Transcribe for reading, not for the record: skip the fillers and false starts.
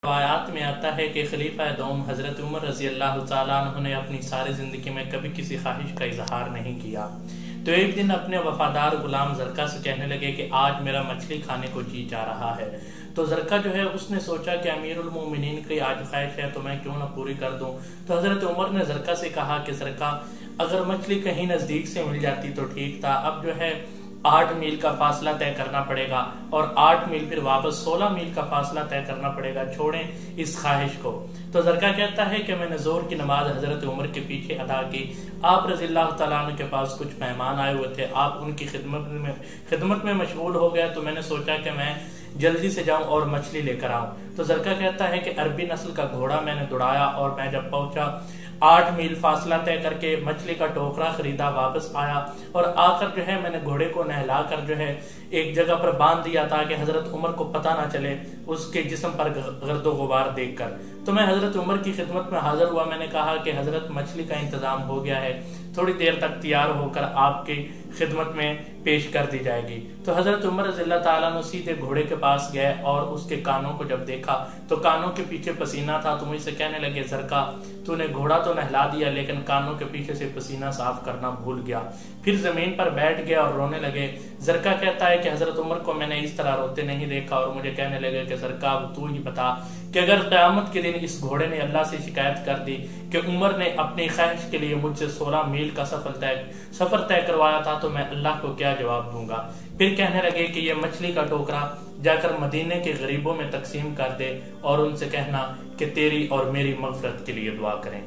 روایات میں آتا ہے کہ خلیفہ دوم حضرت عمر رضی اللہ تعالیٰ عنہ نے اپنی ساری زندگی میں کبھی کسی خواہش کا اظہار نہیں کیا، تو ایک دن اپنے وفادار غلام زرقہ سے کہنے لگے کہ آج میرا مچھلی کھانے کو جی چاہ رہا ہے۔ تو زرقہ جو ہے اس نے سوچا کہ امیر المومنین کی آج خواہش ہے تو میں کیوں نہ پوری کر دوں۔ تو حضرت عمر نے زرقہ سے کہا کہ زرقہ اگر مچھلی کہیں نزدیک سے مل جاتی تو ٹھیک تھا، اب جو ہے 8 میل کا فاصلہ طے کرنا پڑے گا اور 8 میل پھر واپس 16 میل کا فاصلہ طے کرنا پڑے گا، چھوڑیں اس خواہش کو۔ تو زرقہ کہتا ہے کہ میں نے ظہر کی نماز حضرت عمر کے پیچھے ادا کی، آپ رضی اللہ تعالیٰ عنہ کے پاس کچھ مہمان آئے ہوئے تھے، آپ ان کی خدمت میں مشغول ہو گیا، تو میں نے سوچا کہ میں جلدی سے جاؤں اور مچھلی لے کر آؤں۔ تو زرقہ کہتا ہے کہ عربی نسل کا گھوڑا میں نے دوڑایا اور میں جب پہنچا 8 میل فاصلہ طے کر کے مچھلی کا ٹوکرا خریدا، واپس آیا اور آ کر جو ہے میں نے گھوڑے کو نہلا کر جو ہے ایک جگہ پر باندھ دیا تاکہ حضرت عمر کو پتہ نہ چلے اس کے جسم پر گرد و غبار دیکھ کر۔ تو میں حضرت عمر کی خدمت میں حاضر ہوا، میں نے کہا کہ حضرت مچھلی کا انتظام ہو گیا ہے، تھوڑی دیر تک تیار ہو کر آپ کی خدمت میں پیش کر دی جائے گی۔ تو حضرت عمر رضی اللہ تعالیٰ عنہ سیدھے گھوڑے کے پاس گئے اور اس کے کانوں کو جب دیکھا تو کانوں کے پیچھے پسینہ تھا، تو مجھ سے کہنے لگے زرقہ تو نے گھوڑا تو نہلا دیا لیکن کانوں کے پیچھے سے پسینہ صاف کرنا بھول گیا۔ پھر زمین پر بیٹھ گئے اور رونے لگے۔ زرقہ کہتا ہے کہ حضرت عمر کو میں نے اس طرح روتے نہیں دیکھا اور مجھے کہنے لگے کہ زرقہ اب تو ہی بتا کہ اگر قیامت کے دن اس گھوڑے نے اللہ سے شکایت کر دی کہ عمر نے اپنی خواہش کے لیے مجھ سے 16 میل کا سفر طے کروایا تھا تو میں اللہ کو کیا جواب دوں گا۔ پھر کہنے لگے کہ یہ مچھلی کا ٹوکرا جا کر مدینے کے غریبوں میں تقسیم کر دے اور ان سے کہنا کہ تیری اور میری مغفرت کے لیے دعا کریں۔